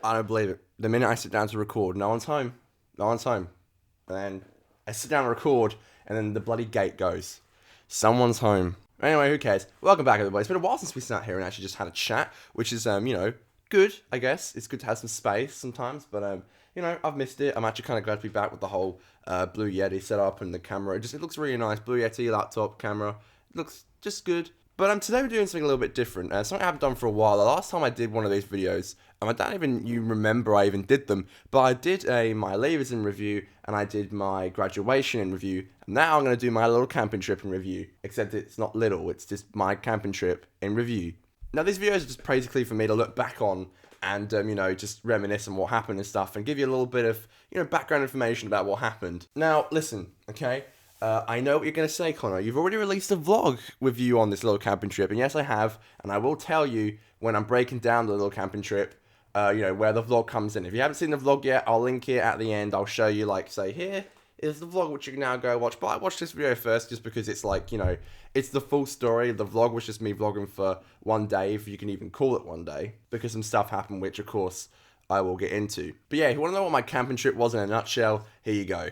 I don't believe it. The minute I sit down to record, no one's home. No one's home. And then I sit down to record, and then the bloody gate goes. Someone's home. Anyway, who cares? Welcome back, everybody. It's been a while since we sat here and actually just had a chat, which is, good, I guess. It's good to have some space sometimes, but, I've missed it. I'm actually kind of glad to be back with the whole Blue Yeti setup and the camera. It looks really nice. Blue Yeti laptop camera. It looks just good. But today we're doing something a little bit different. Something I haven't done for a while. The last time I did one of these videos, I don't even you remember I even did them, but I did my leavers in review, and I did my graduation in review, and now I'm going to do my little camping trip in review. Except it's not little, it's just my camping trip in review. Now these videos are just basically for me to look back on and, just reminisce on what happened and stuff, and give you a little bit of, background information about what happened. Now, listen, okay? I know what you're going to say, Connor. You've already released a vlog with you on this little camping trip. And yes, I have. And I will tell you when I'm breaking down the little camping trip, where the vlog comes in. If you haven't seen the vlog yet, I'll link it at the end. I'll show you, say, here is the vlog, which you can now go watch. But I watched this video first just because it's it's the full story. The vlog was just me vlogging for one day, if you can even call it one day. Because some stuff happened, which, of course, I will get into. But yeah, if you want to know what my camping trip was in a nutshell, here you go.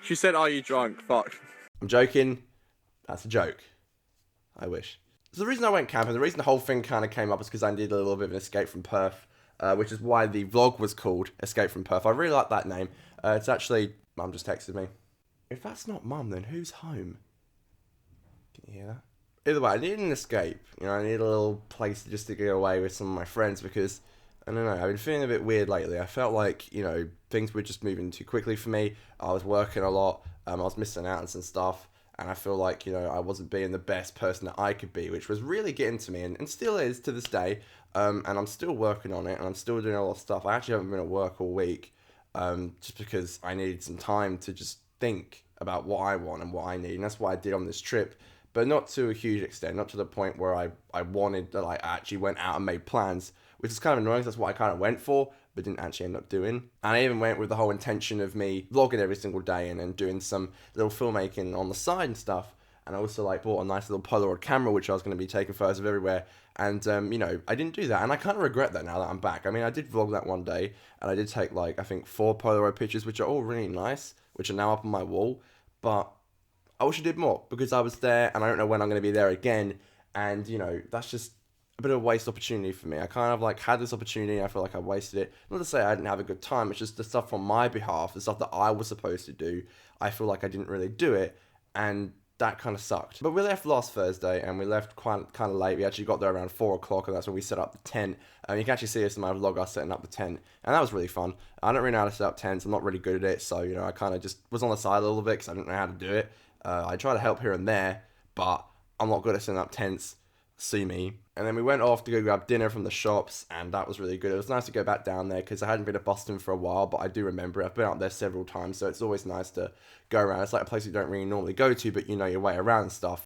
She said, "Are you drunk?" Fuck. I'm joking. That's a joke. I wish. So the reason I went camping, the reason the whole thing kind of came up is because I needed a little bit of an escape from Perth, which is why the vlog was called Escape from Perth. I really like that name. It's actually... Mum just texted me. If that's not Mum, then who's home? Can you hear that? Either way, I needed an escape. I need a little place just to get away with some of my friends because... I don't know, I've been feeling a bit weird lately. I felt like, things were just moving too quickly for me. I was working a lot, I was missing out on some stuff, and I feel like, I wasn't being the best person that I could be, which was really getting to me, and still is to this day, and I'm still working on it, and I'm still doing a lot of stuff. I actually haven't been at work all week, just because I needed some time to just think about what I want and what I need, and that's what I did on this trip, but not to a huge extent, not to the point where I wanted that I actually went out and made plans, which is kind of annoying. That's what I kind of went for, but didn't actually end up doing. And I even went with the whole intention of me vlogging every single day and doing some little filmmaking on the side and stuff. And I also bought a nice little Polaroid camera, which I was going to be taking photos of everywhere. And, I didn't do that. And I kind of regret that now that I'm back. I mean, I did vlog that one day, and I did take, I think 4 Polaroid pictures, which are all really nice, which are now up on my wall. But I wish I did more, because I was there, and I don't know when I'm going to be there again. And, that's just a bit of a waste opportunity for me. I kind of had this opportunity, and I feel like I wasted it. Not to say I didn't have a good time, it's just the stuff on my behalf, the stuff that I was supposed to do, I feel like I didn't really do it, and that kind of sucked. But we left last Thursday, and we left quite kind of late. We actually got there around 4 o'clock, and that's when we set up the tent. You can actually see us in my vlog, us setting up the tent, and that was really fun. I don't really know how to set up tents, I'm not really good at it, so, I kind of just was on the side a little bit, because I didn't know how to do it. I try to help here and there, but I'm not good at setting up tents. See me. And then we went off to go grab dinner from the shops, and that was really good. It was nice to go back down there because I hadn't been to Boston for a while, but I do remember it. I've been out there several times, so it's always nice to go around. It's like a place you don't really normally go to, but you know your way around and stuff.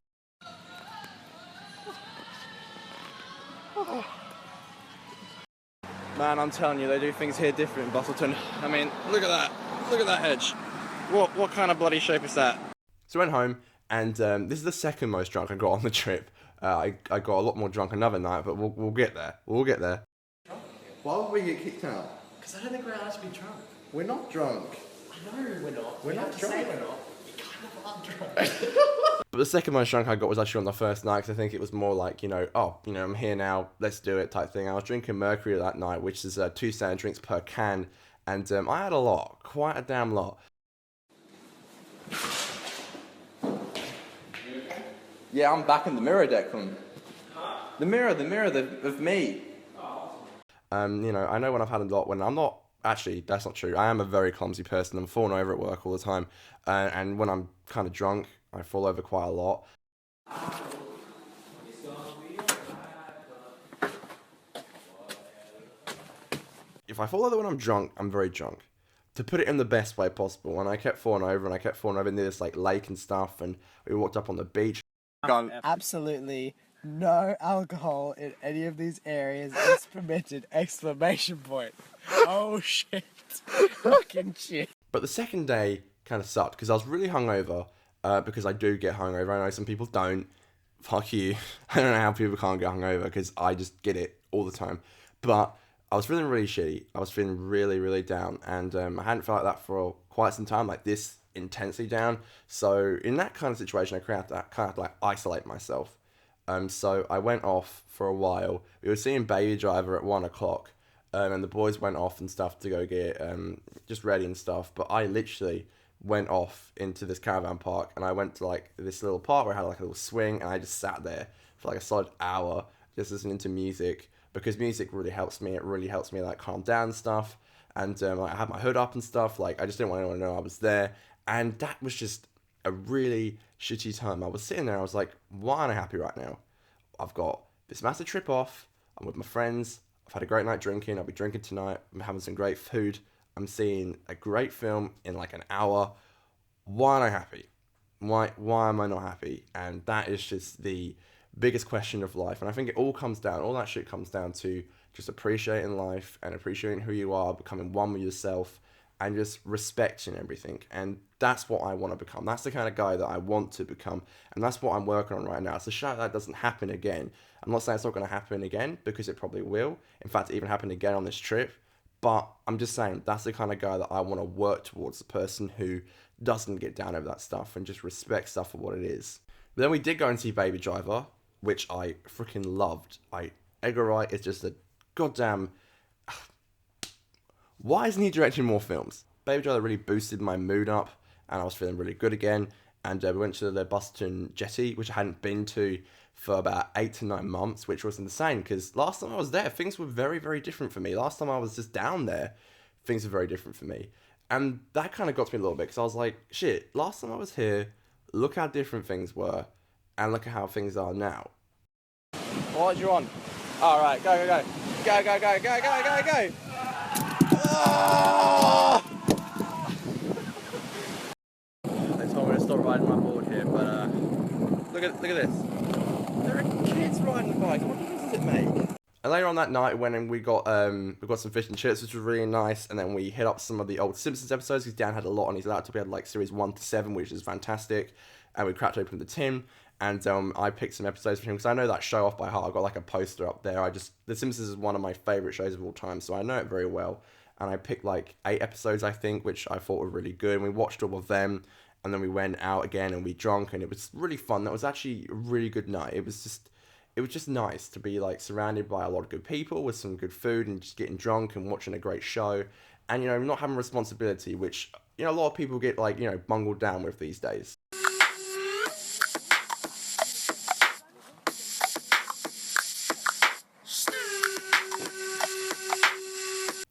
Man, I'm telling you, they do things here different in Bustleton. I mean, look at that. Look at that hedge. What kind of bloody shape is that? So I went home, and this is the second most drunk I got on the trip. I got a lot more drunk another night, but we'll get there. We'll get there. Why would we get kicked out? Because I don't think we're allowed to be drunk. We're not drunk. I know we're not. We're not have to drunk. say we're not. We kind of are drunk. But the second most drunk I got was actually on the first night, because I think it was more I'm here now, let's do it type thing. I was drinking Mercury that night, which is 2 standard drinks per can, and I had a lot, quite a damn lot. Yeah, I'm back in the mirror, Declan. The mirror of me. I know when I've had a lot, when I'm not, actually, that's not true. I am a very clumsy person. I'm falling over at work all the time. And when I'm kind of drunk, I fall over quite a lot. If I fall over when I'm drunk, I'm very drunk. To put it in the best way possible, and I kept falling over near this lake and stuff, and we walked up on the beach. Absolutely no alcohol in any of these areas is permitted! Exclamation point. Oh shit. Fucking shit. But the second day kind of sucked because I was really hungover, because I do get hungover. I know some people don't. Fuck you. I don't know how people can't get hungover because I just get it all the time. But I was feeling really shitty. I was feeling really, really down. And I hadn't felt like that for quite some time, like this intensely down. So in that kind of situation, I kind of like isolate myself. So I went off for a while. We were seeing Baby Driver at 1 o'clock. And the boys went off and stuff to go get just ready and stuff. But I literally went off into this caravan park, and I went to like this little park where I had like a little swing, and I just sat there for like a solid hour just listening to music, because music really helps me. It really helps me like calm down and stuff. And like, I had my hood up and stuff. Like, I just didn't want anyone to know I was there. And that was just a really shitty time. I was sitting there, I was like, why am I happy right now? I've got this massive trip off. I'm with my friends. I've had a great night drinking. I'll be drinking tonight. I'm having some great food. I'm seeing a great film in like an hour. Why am I happy? Why am I not happy? And that is just the biggest question of life. And I think it all that shit comes down to just appreciating life and appreciating who you are, becoming one with yourself, and just respecting everything. And that's what I want to become. That's the kind of guy that I want to become. And that's what I'm working on right now. It's a shout that doesn't happen again. I'm not saying it's not going to happen again, because it probably will. In fact, it even happened again on this trip. But I'm just saying, that's the kind of guy that I want to work towards, the person who doesn't get down over that stuff and just respects stuff for what it is. But then we did go and see Baby Driver, which I freaking loved. Edgar Wright is just a goddamn... Why isn't he directing more films? Baby Driver really boosted my mood up, and I was feeling really good again. And we went to the Buston Jetty, which I hadn't been to for about 8 to 9 months, which was insane, because last time I was there, things were very, very different for me. Last time I was just down there, things were very different for me. And that kind of got to me a little bit, because I was like, shit, last time I was here, look how different things were, and look at how things are now. What you on? All right, go, go, go. Go, go, go, go, go, go, go. Oh! They told me to stop riding my board here, but look at this. There are kids riding the bike. What difference does it make? And later on that night, when we got some fish and chips, which was really nice, and then we hit up some of the old Simpsons episodes, because Dan had a lot on his laptop. He had like series 1 to 7, which is fantastic, and we cracked open the tin, and I picked some episodes for him, because I know that show off by heart. I got like a poster up there. The Simpsons is one of my favourite shows of all time, so I know it very well, and I picked like 8 episodes, I think, which I thought were really good, and we watched all of them, and then we went out again, and we drank, and it was really fun. That was actually a really good night. It was just nice to be like surrounded by a lot of good people with some good food and just getting drunk and watching a great show, and not having responsibility, which a lot of people get like bungled down with these days.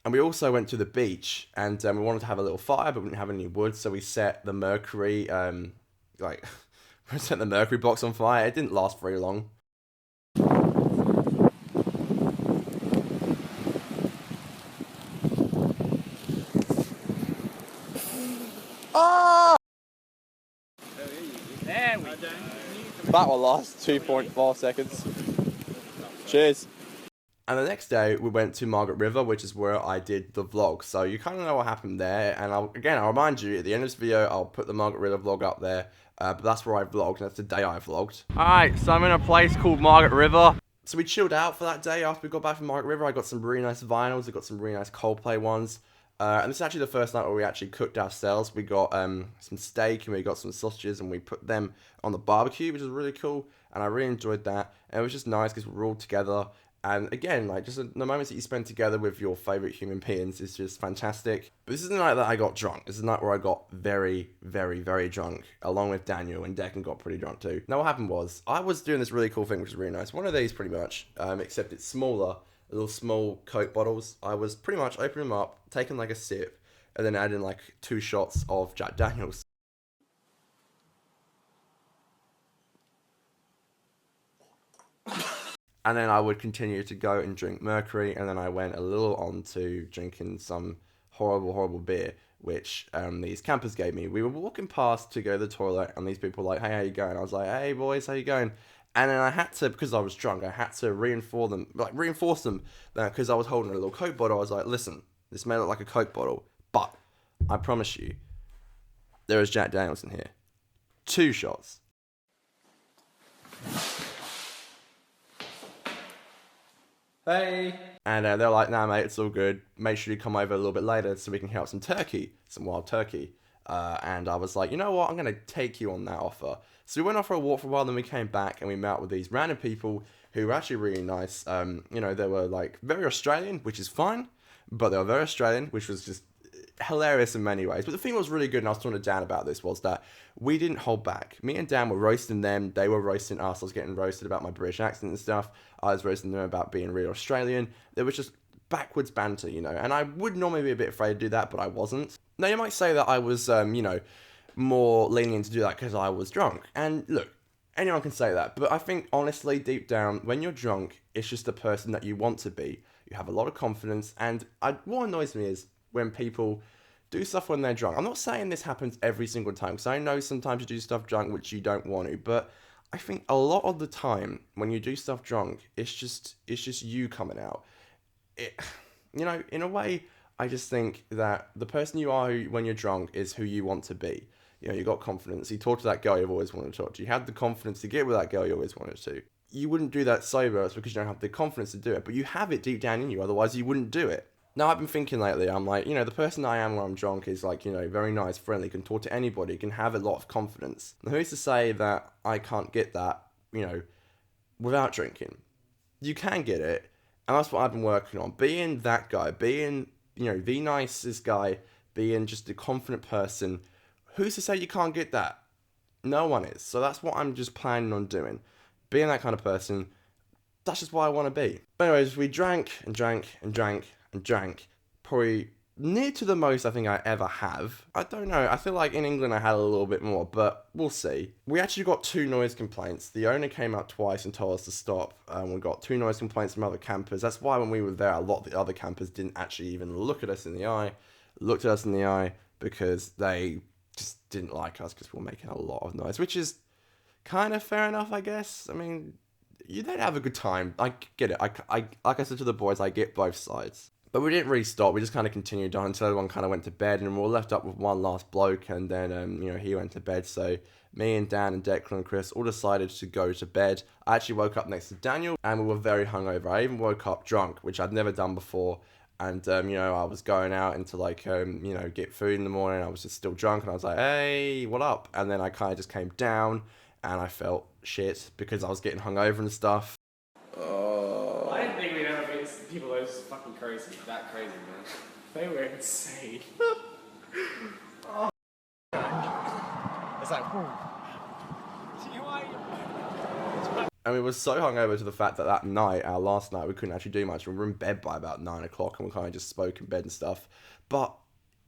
And we also went to the beach, and we wanted to have a little fire, but we didn't have any wood, so we set the mercury we set the mercury box on fire. It didn't last very long. There we go. That will last 2.4 seconds. Cheers. And the next day, we went to Margaret River, which is where I did the vlog. So you kind of know what happened there. And I'll remind you, at the end of this video, I'll put the Margaret River vlog up there. But that's where I vlogged, and that's the day I vlogged. Alright, so I'm in a place called Margaret River. So we chilled out for that day after we got back from Margaret River. I got some really nice vinyls. I got some really nice Coldplay ones. And this is actually the first night where we actually cooked ourselves. We got some steak, and we got some sausages, and we put them on the barbecue, which is really cool. And I really enjoyed that. And it was just nice because we were all together. And again, like, just the moments that you spend together with your favourite human beings is just fantastic. But this is the night that I got drunk. This is the night where I got very, very, very drunk, along with Daniel, and Declan got pretty drunk too. Now what happened was, I was doing this really cool thing, which is really nice. One of these pretty much, except it's smaller, little small Coke bottles. I was pretty much opening them up, taking like a sip, and then adding like 2 shots of Jack Daniels. And then I would continue to go and drink Mercury, and then I went a little on to drinking some horrible, horrible beer, which these campers gave me. We were walking past to go to the toilet, and these people were like, hey, how you going? I was like, hey, boys, how you going? And then I had to, because I was drunk, I had to reinforce them, because I was holding a little Coke bottle. I was like, listen, this may look like a Coke bottle, but I promise you, there is Jack Daniels in here. 2 shots. Hey. And they're like, nah, mate, it's all good. Make sure you come over a little bit later so we can help some turkey, some wild turkey. And I was like, you know what? I'm going to take you on that offer. So we went off for a walk for a while, then we came back and we met with these random people who were actually really nice. You know, they were like very Australian, which is fine, but they were very Australian, which was just hilarious in many ways. But the thing that was really good, and I was talking to Dan about this, was that we didn't hold back. Me and Dan were roasting them. They were roasting us. I was getting roasted about my British accent and stuff. I was roasting them about being real Australian. There was just backwards banter, you know. And I would normally be a bit afraid to do that, but I wasn't. Now, you might say that I was, you know, more lenient to do that because I was drunk. And look, anyone can say that. But I think, honestly, deep down, when you're drunk, it's just the person that you want to be. You have a lot of confidence. And what annoys me is when people do stuff when they're drunk. I'm not saying this happens every single time, because I know sometimes you do stuff drunk which you don't want to, but I think a lot of the time when you do stuff drunk, it's just you coming out. You know, in a way, I just think that the person you are when you're drunk is who you want to be. You know, you got confidence. You talked to that girl you've always wanted to talk to. You had the confidence to get with that girl you always wanted to. You wouldn't do that sober. It's because you don't have the confidence to do it, but you have it deep down in you. Otherwise, you wouldn't do it. Now, I've been thinking lately, I'm like, you know, the person I am when I'm drunk is like, you know, very nice, friendly, can talk to anybody, can have a lot of confidence. Now, who's to say that I can't get that, you know, without drinking? You can get it, and that's what I've been working on. Being that guy, being, you know, the nicest guy, being just a confident person. Who's to say you can't get that? No one is. So that's what I'm just planning on doing. Being that kind of person, that's just what I want to be. But anyways, we drank and drank and drank and drank, probably near to the most I think I ever have. I don't know, I feel like in England I had a little bit more, but we'll see. We actually got 2 noise complaints. The owner came out twice and told us to stop. We got 2 noise complaints from other campers. That's why when we were there, a lot of the other campers didn't actually even looked at us in the eye, because they just didn't like us because we were making a lot of noise, which is kind of fair enough, I guess. I mean, you don't have a good time. I get it. I like I said to the boys, I get both sides. But we didn't really stop. We just kind of continued on until everyone kind of went to bed, and we were left up with one last bloke, and then, you know, he went to bed. So me and Dan and Declan and Chris all decided to go to bed. I actually woke up next to Daniel, and we were very hungover. I even woke up drunk, which I'd never done before. And, you know, I was going out into, like, you know, get food in the morning. I was just still drunk, and I was like, hey, what up? And then I kind of just came down, and I felt shit because I was getting hungover and stuff. I didn't think we'd ever meet people that was fucking crazy. That crazy, man. They were insane. It's like, whoa. And we were so hungover to the fact that that night, our last night, we couldn't actually do much. We were in bed by about 9 o'clock, and we kind of just spoke in bed and stuff. But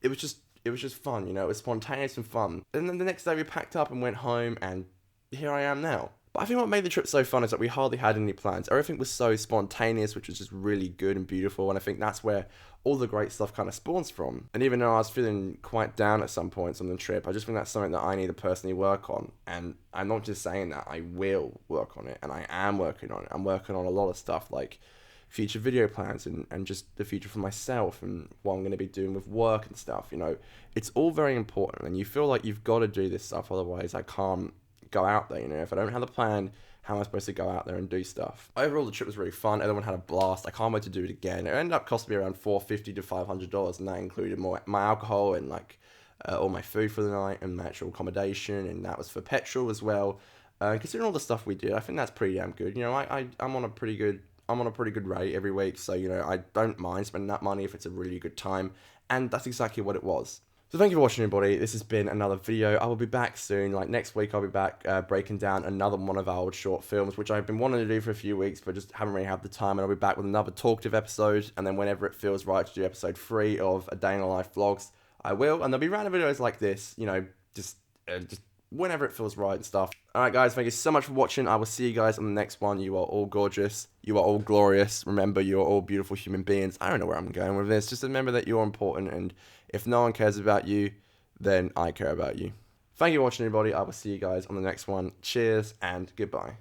it was just fun, you know. It was spontaneous and fun. And then the next day we packed up and went home, and here I am now. But I think what made the trip so fun is that we hardly had any plans. Everything was so spontaneous, which was just really good and beautiful. And I think that's where all the great stuff kind of spawns from. And even though I was feeling quite down at some points on the trip, I just think that's something that I need to personally work on. And I'm not just saying that, I will work on it. And I am working on it. I'm working on a lot of stuff like future video plans and just the future for myself and what I'm going to be doing with work and stuff. You know, it's all very important. And you feel like you've got to do this stuff, otherwise I can't go out there, you know. If I don't have a plan, how am I supposed to go out there and do stuff? Overall, the trip was really fun. Everyone had a blast. I can't wait to do it again. It ended up costing me around $450 to $500, and that included my alcohol and like all my food for the night and my actual accommodation, and that was for petrol as well. Considering all the stuff we did, I think that's pretty damn good. You know, I'm on a pretty good rate every week, so you know I don't mind spending that money if it's a really good time, and that's exactly what it was. So thank you for watching, everybody. This has been another video. I will be back soon. Like next week, I'll be back breaking down another one of our old short films, which I've been wanting to do for a few weeks, but just haven't really had the time. And I'll be back with another talkative episode. And then whenever it feels right to do episode 3 of A Day in the Life vlogs, I will. And there'll be random videos like this, you know, just whenever it feels right and stuff. Alright guys, thank you so much for watching. I will see you guys on the next one. You are all gorgeous. You are all glorious. Remember, you are all beautiful human beings. I don't know where I'm going with this. Just remember that you're important, and if no one cares about you, then I care about you. Thank you for watching, everybody. I will see you guys on the next one. Cheers and goodbye.